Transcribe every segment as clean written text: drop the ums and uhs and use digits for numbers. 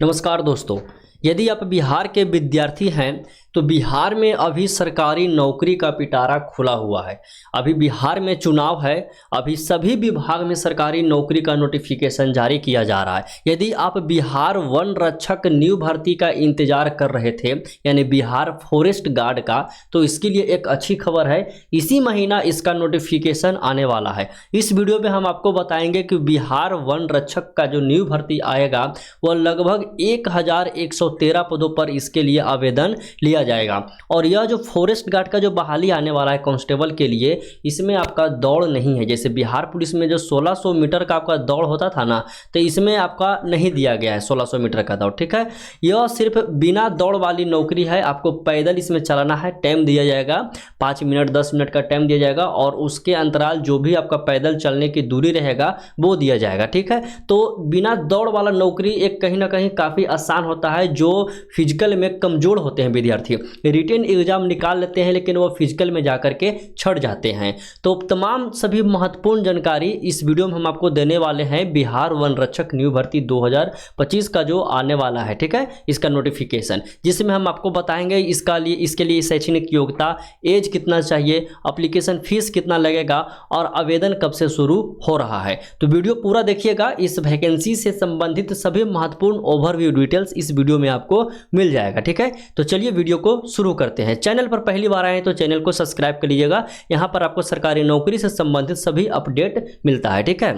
नमस्कार दोस्तों, यदि आप बिहार के विद्यार्थी हैं तो बिहार में अभी सरकारी नौकरी का पिटारा खुला हुआ है। अभी बिहार में चुनाव है, अभी सभी विभाग में सरकारी नौकरी का नोटिफिकेशन जारी किया जा रहा है। यदि आप बिहार वन रक्षक न्यू भर्ती का इंतजार कर रहे थे, यानी बिहार फॉरेस्ट गार्ड का, तो इसके लिए एक अच्छी खबर है। इसी महीना इसका नोटिफिकेशन आने वाला है। इस वीडियो में हम आपको बताएंगे कि बिहार वन रक्षक का जो न्यू भर्ती आएगा वह लगभग 1113 पदों पर इसके लिए आवेदन लिया जाएगा। और यह जो फॉरेस्ट गार्ड का जो बहाली आने वाला है कांस्टेबल के लिए, इसमें आपका दौड़ नहीं है। जैसे बिहार पुलिस में जो 1600 मीटर का आपका दौड़ होता था ना, तो इसमें आपका नहीं दिया गया है 1600 मीटर का दौड़। ठीक है, यह सिर्फ बिना दौड़ वाली नौकरी है। आपको पैदल इसमें चलाना है, टाइम दिया जाएगा 5 मिनट 10 मिनट का टाइम दिया जाएगा, और उसके अंतराल जो भी आपका पैदल चलने की दूरी रहेगा वो दिया जाएगा। ठीक है, तो बिना दौड़ वाला नौकरी एक कहीं ना कहीं काफ़ी आसान होता है। जो फिजिकल में कमज़ोर होते हैं विद्यार्थी, रिटन एग्जाम निकाल लेते हैं लेकिन वो फिजिकल में जाकर के छट जाते हैं। तो तमाम सभी महत्वपूर्ण जानकारी इस वीडियो में हम आपको देने वाले हैं। बिहार वन रक्षक न्यू भर्ती 2025 का जो आने वाला है, ठीक है, इसका नोटिफिकेशन, जिसमें हम आपको बताएंगे इसके लिए शैक्षणिक योग्यता, एज कितना चाहिए, एप्लीकेशन फीस कितना लगेगा और आवेदन कब से शुरू हो रहा है। तो वीडियो पूरा देखिएगा। इस वैकेंसी से संबंधित सभी महत्वपूर्ण ओवरव्यू डिटेल्स इस वीडियो में आपको मिल जाएगा। ठीक है, तो चलिए वीडियो को शुरू करते हैं। चैनल पर पहली बार आए तो चैनल को सब्सक्राइब कर लीजिएगा। यहाँ पर आपको सरकारी नौकरी से संबंधित सभी अपडेट मिलता है। ठीक है,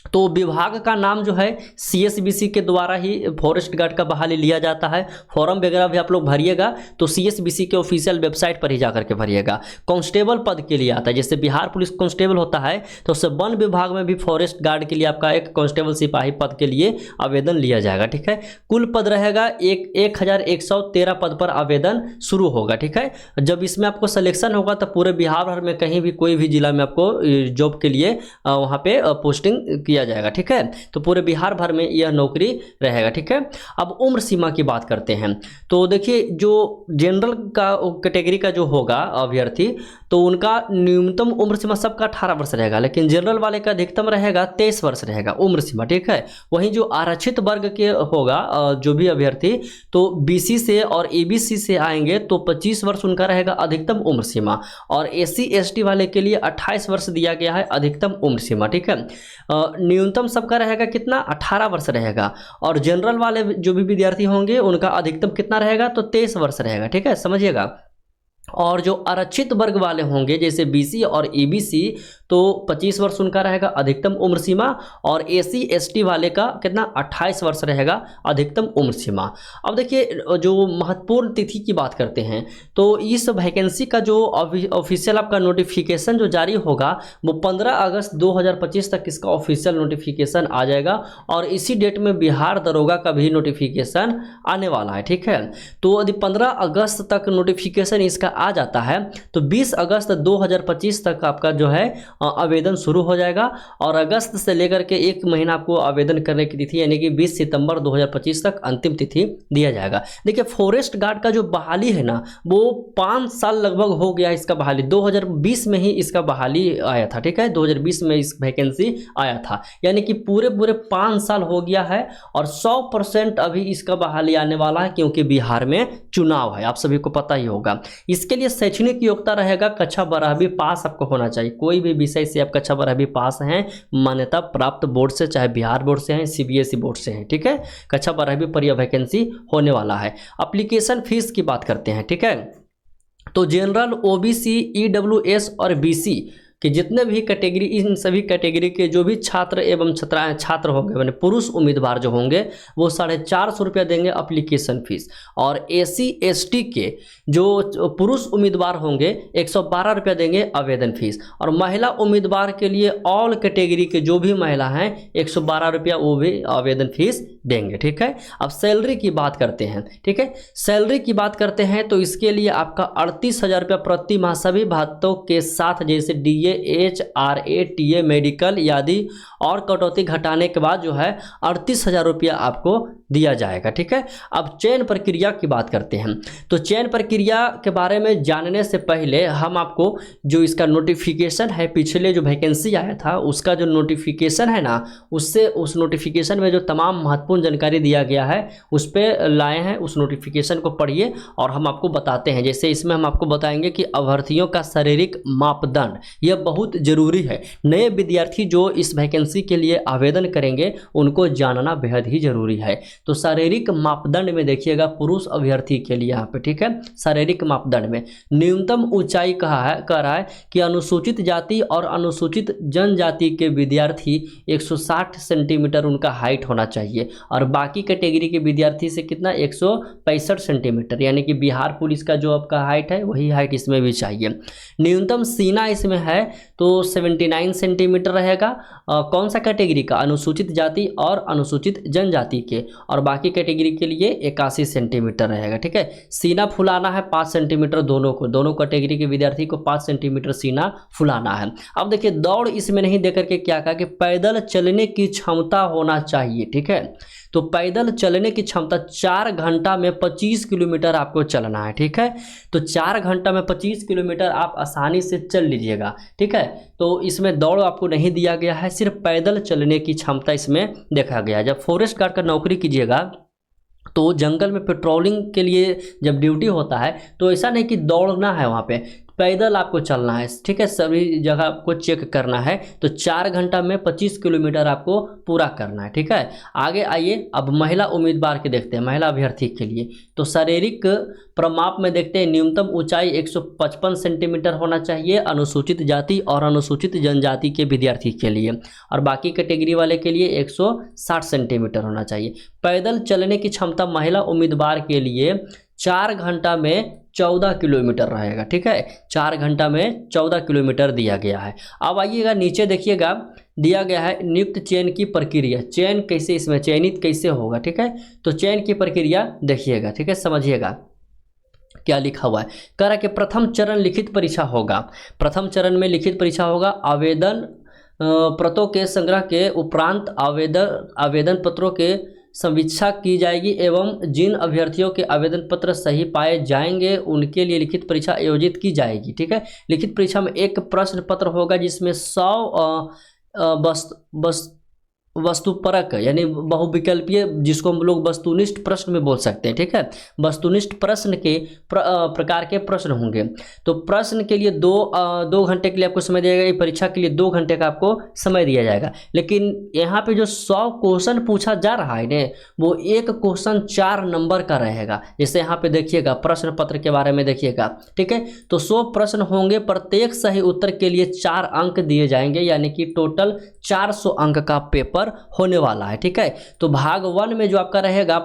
तो विभाग का नाम जो है CSBC के द्वारा ही फॉरेस्ट गार्ड का बहाली लिया जाता है। फॉर्म वगैरह भी आप लोग भरिएगा तो CSBC के ऑफिशियल वेबसाइट पर ही जाकर के भरिएगा। कांस्टेबल पद के लिए आता है, जैसे बिहार पुलिस कांस्टेबल होता है तो उससे वन विभाग में भी फॉरेस्ट गार्ड के लिए आपका एक कांस्टेबल सिपाही पद के लिए आवेदन लिया जाएगा। ठीक है, कुल पद रहेगा 1113 पद पर आवेदन शुरू होगा। ठीक है, जब इसमें आपको सिलेक्शन होगा तो पूरे बिहार भर में कहीं भी कोई भी जिला में आपको जॉब के लिए वहाँ पे पोस्टिंग किया जाएगा। ठीक है, तो पूरे बिहार भर में यह नौकरी रहेगा। ठीक है, अब उम्र सीमा की बात करते हैं। तो देखिए, जो जनरल का कैटेगरी का जो होगा अभ्यर्थी, तो उनका न्यूनतम उम्र सीमा सबका 18 वर्ष रहेगा, लेकिन जनरल वाले का अधिकतम रहेगा 23 वर्ष रहेगा उम्र सीमा। ठीक है, वहीं जो आरक्षित वर्ग के होगा जो भी अभ्यर्थी, तो BC से और ABC से आएंगे तो 25 वर्ष उनका रहेगा अधिकतम उम्र सीमा, और SC ST वाले के लिए 28 वर्ष दिया गया है अधिकतम उम्र सीमा। ठीक है, न्यूनतम सबका रहेगा कितना, 18 वर्ष रहेगा, और जनरल वाले जो भी विद्यार्थी होंगे उनका अधिकतम कितना रहेगा, तो 23 वर्ष रहेगा। ठीक है, समझिएगा। और जो आरक्षित वर्ग वाले होंगे जैसे BC और ABC, तो 25 वर्ष उनका रहेगा अधिकतम उम्र सीमा, और SC ST वाले का कितना, 28 वर्ष रहेगा अधिकतम उम्र सीमा। अब देखिए, जो महत्वपूर्ण तिथि की बात करते हैं, तो इस वैकेंसी का जो ऑफिशियल आपका नोटिफिकेशन जो जारी होगा वो 15 अगस्त 2025 तक इसका ऑफिशियल नोटिफिकेशन आ जाएगा, और इसी डेट में बिहार दरोगा का भी नोटिफिकेशन आने वाला है। ठीक है, तो यदि 15 अगस्त तक नोटिफिकेशन इसका आ जाता है तो 20 अगस्त 2025 तक आपका जो है आवेदन शुरू हो जाएगा, और अगस्त से लेकर के एक महीना आपको आवेदन करने की तिथि यानी कि 20 सितंबर 2025 तक अंतिम तिथि दिया जाएगा। देखिए, फॉरेस्ट गार्ड का जो बहाली है ना, वो 5 साल लगभग हो गया इसका बहाली। 2020 में ही इसका बहाली आया था। ठीक है, 2020 में इस वैकेंसी आया था, यानी कि पूरे 5 साल हो गया है, और 100% अभी इसका बहाली आने वाला है, क्योंकि बिहार में चुनाव है, आप सभी को पता ही होगा। इसके लिए शैक्षणिक योग्यता रहेगा कक्षा 12वीं पास आपको होना चाहिए। कोई भी विषय से आप कक्षा 12वीं पास हैं, मान्यता प्राप्त बोर्ड से, चाहे बिहार बोर्ड से हैं, CBSE बोर्ड से हैं। ठीक है, कक्षा 12वीं पर यह वैकेंसी होने वाला है। एप्लीकेशन फीस की बात करते हैं। ठीक है, तो जनरल, OBC, EWS और BC कि जितने भी कैटेगरी, इन सभी कैटेगरी के जो भी छात्र एवं छात्र होंगे, मैंने पुरुष उम्मीदवार जो होंगे वो 450 रुपया देंगे एप्लीकेशन फीस, और SC ST के जो पुरुष उम्मीदवार होंगे 112 रुपया देंगे आवेदन फीस, और महिला उम्मीदवार के लिए ऑल कैटेगरी के जो भी महिला हैं 112 रुपया वो भी आवेदन फीस देंगे। ठीक है, अब सैलरी की बात करते हैं। ठीक है, सैलरी की बात करते हैं तो इसके लिए आपका 38,000 रुपया प्रति माह सभी भत्तों के साथ, जैसे DA HRATA मेडिकल आदि और कटौती घटाने के बाद जो है 38,000 रुपया आपको दिया जाएगा। ठीक है, अब चयन प्रक्रिया की बात करते हैं। तो चयन प्रक्रिया के बारे में जानने से पहले हम आपको जो इसका नोटिफिकेशन है, पिछले जो वैकेंसी आया था उसका जो नोटिफिकेशन है ना, उससे उस नोटिफिकेशन में जो तमाम महत्वपूर्ण जानकारी दिया गया है उस पर लाए हैं। उस नोटिफिकेशन को पढ़िए और हम आपको बताते हैं। जैसे इसमें हम आपको बताएंगे कि अभ्यर्थियों का शारीरिक मापदंड यह बहुत ज़रूरी है। नए विद्यार्थी जो इस वैकेंसी के लिए आवेदन करेंगे उनको जानना बेहद ही ज़रूरी है। तो शारीरिक मापदंड में देखिएगा पुरुष अभ्यर्थी के लिए यहाँ पे, ठीक है, शारीरिक मापदंड में न्यूनतम ऊंचाई कह रहा है कि अनुसूचित जाति और अनुसूचित जनजाति के विद्यार्थी 160 सेंटीमीटर उनका हाइट होना चाहिए और बाकी कैटेगरी के विद्यार्थी से कितना 165 सेंटीमीटर, यानी कि बिहार पुलिस का जो आपका हाइट है वही हाइट इसमें भी चाहिए। न्यूनतम सीना इसमें है तो 79 सेंटीमीटर रहेगा। कौन सा कैटेगरी का? अनुसूचित जाति और अनुसूचित जनजाति के, और बाकी कैटेगरी के लिए 81 सेंटीमीटर रहेगा। ठीक है, सीना फुलाना है 5 सेंटीमीटर दोनों को, दोनों कैटेगरी के विद्यार्थी को 5 सेंटीमीटर सीना फुलाना है। अब देखिए दौड़ इसमें नहीं देकर के क्या कहा कि पैदल चलने की क्षमता होना चाहिए। ठीक है, तो पैदल चलने की क्षमता 4 घंटा में 25 किलोमीटर आपको चलना है। ठीक है, तो 4 घंटा में 25 किलोमीटर आप आसानी से चल लीजिएगा। ठीक है, तो इसमें दौड़ आपको नहीं दिया गया है, सिर्फ पैदल चलने की क्षमता इसमें देखा गया है। जब फॉरेस्ट गार्ड का नौकरी कीजिएगा तो जंगल में पेट्रोलिंग के लिए जब ड्यूटी होता है तो ऐसा नहीं कि दौड़ना है, वहाँ पे पैदल आपको चलना है। ठीक है, सभी जगह आपको चेक करना है। तो 4 घंटा में 25 किलोमीटर आपको पूरा करना है। ठीक है, आगे आइए अब महिला उम्मीदवार के देखते हैं, महिला अभ्यर्थी के लिए। तो शारीरिक प्रमाप में देखते हैं न्यूनतम ऊंचाई 155 सेंटीमीटर होना चाहिए अनुसूचित जाति और अनुसूचित जनजाति के विद्यार्थी के लिए, और बाकी कैटेगरी वाले के लिए 160 सेंटीमीटर होना चाहिए। पैदल चलने की क्षमता महिला उम्मीदवार के लिए 4 घंटा में 14 किलोमीटर रहेगा। ठीक है, 4 घंटा में 14 किलोमीटर दिया गया है। अब आइएगा नीचे देखिएगा, दिया गया है नियुक्त चयन की प्रक्रिया, चयन कैसे, इसमें चयनित कैसे होगा। ठीक है, तो चयन की प्रक्रिया देखिएगा। ठीक है, समझिएगा क्या लिखा हुआ है। कह रहा है कि प्रथम चरण लिखित परीक्षा होगा। प्रथम चरण में लिखित परीक्षा होगा। आवेदन पत्रों के संग्रह के उपरांत आवेदन पत्रों के समीक्षा की जाएगी एवं जिन अभ्यर्थियों के आवेदन पत्र सही पाए जाएंगे उनके लिए लिखित परीक्षा आयोजित की जाएगी। ठीक है, लिखित परीक्षा में एक प्रश्न पत्र होगा जिसमें 100 वस्तुपरक यानी बहुविकल्पीय, जिसको हम लोग वस्तुनिष्ठ प्रश्न में बोल सकते हैं। ठीक है, वस्तुनिष्ठ प्रश्न के प्रकार के प्रश्न होंगे। तो प्रश्न के लिए दो घंटे के लिए आपको समय दिया जाएगा, परीक्षा के लिए 2 घंटे का आपको समय दिया जाएगा। लेकिन यहाँ पे जो 100 क्वेश्चन पूछा जा रहा है ना, वो एक क्वेश्चन 4 नंबर का रहेगा। जैसे यहाँ पे देखिएगा प्रश्न पत्र के बारे में देखिएगा। ठीक है, तो 100 प्रश्न होंगे, प्रत्येक सही उत्तर के लिए 4 अंक दिए जाएंगे, यानी कि टोटल 400 अंक का पेपर होने वाला है। ठीक है, तो भाग 1 में जो आपका रहेगा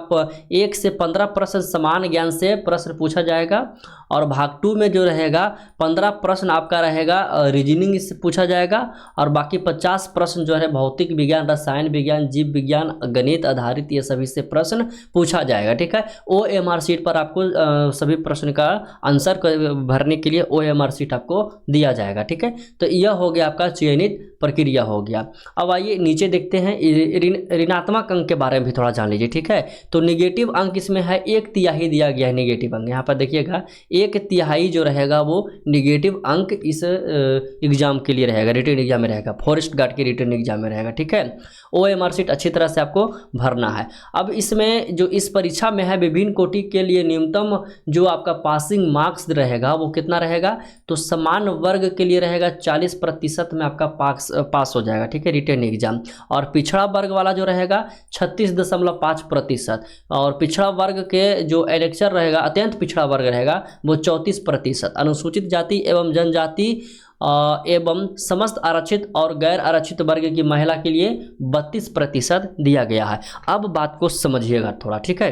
1 से 15 प्रश्न समान ज्ञान से प्रश्न पूछा जाएगा, और भाग 2 में जो रहेगा 15 प्रश्न आपका रहेगा रीजनिंग से पूछा जाएगा, और बाकी 50 प्रश्न जो है भौतिक विज्ञान, रसायन विज्ञान, जीव विज्ञान, गणित आधारित ये सभी से प्रश्न पूछा जाएगा। ठीक है, OMR शीट पर आपको सभी प्रश्न का आंसर भरने के लिए OMR शीट आपको दिया जाएगा। ठीक है, तो यह हो गया आपका चयनित प्रक्रिया हो गया। अब आइए नीचे देखते हैं ऋणात्मक अंक के बारे में भी थोड़ा जान लीजिए। ठीक है, तो निगेटिव अंक इसमें है 1/3 दिया गया है निगेटिव अंक। यहाँ पर देखिएगा 1/3 जो रहेगा वो निगेटिव अंक इस एग्जाम के लिए रहेगा, रिटन एग्जाम में रहेगा, फॉरेस्ट गार्ड के रिटन एग्जाम में रहेगा। ठीक है, OMR शीट अच्छी तरह से आपको भरना है। अब इसमें जो इस परीक्षा में है विभिन्न कोटि के लिए न्यूनतम जो आपका पासिंग मार्क्स रहेगा वो कितना रहेगा, तो समान वर्ग के लिए रहेगा 40% में आपका पास हो जाएगा। ठीक है, रिटन एग्जाम, और पिछड़ा वर्ग वाला जो रहेगा 36.5%, और पिछड़ा वर्ग के जो एनेक्चर रहेगा, अत्यंत पिछड़ा वर्ग रहेगा वो 34%, अनुसूचित जाति एवं जनजाति एवं समस्त आरक्षित और गैर आरक्षित वर्ग की महिला के लिए 32% दिया गया है। अब बात को समझिएगा थोड़ा। ठीक है,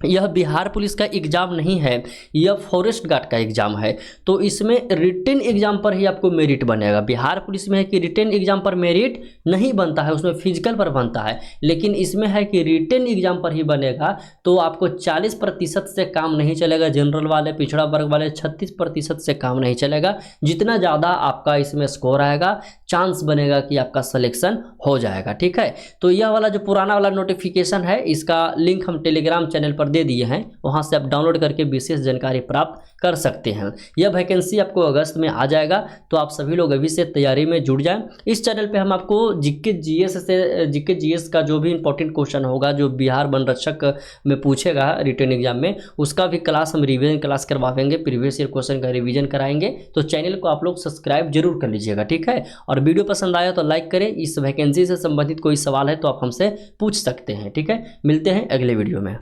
यह बिहार पुलिस का एग्ज़ाम नहीं है, यह फॉरेस्ट गार्ड का एग्ज़ाम है। तो इसमें रिटन एग्ज़ाम पर ही आपको मेरिट बनेगा। बिहार पुलिस में है कि रिटन एग्ज़ाम पर मेरिट नहीं बनता है, उसमें फिजिकल पर बनता है, लेकिन इसमें है कि रिटन एग्ज़ाम पर ही बनेगा। तो आपको 40% से काम नहीं चलेगा, जनरल वाले, पिछड़ा वर्ग वाले 36% से काम नहीं चलेगा। जितना ज़्यादा आपका इसमें स्कोर आएगा, चांस बनेगा कि आपका सिलेक्शन हो जाएगा। ठीक है, तो यह वाला जो पुराना वाला नोटिफिकेशन है, इसका लिंक हम टेलीग्राम चैनल पर दे दिए हैं, वहां से आप डाउनलोड करके विशेष जानकारी प्राप्त कर सकते हैं। यह वैकेंसी आपको अगस्त में आ जाएगा, तो आप सभी लोग अभी से तैयारी में जुट जाएं। इस चैनल पे हम आपको जीके जीएस का जो भी इंपॉर्टेंट क्वेश्चन होगा, जो बिहार वन रक्षक में पूछेगा रिटन एग्जाम में, उसका भी क्लास हम रिवीजन क्लास करवाएंगे, प्रीवियस ईयर क्वेश्चन का रिवीजन कराएंगे। तो चैनल को आप लोग सब्सक्राइब जरूर कर लीजिएगा। ठीक है, और वीडियो पसंद आया तो लाइक करें। इस वैकेंसी से संबंधित कोई सवाल है तो आप हमसे पूछ सकते हैं। ठीक है, मिलते हैं अगले वीडियो में।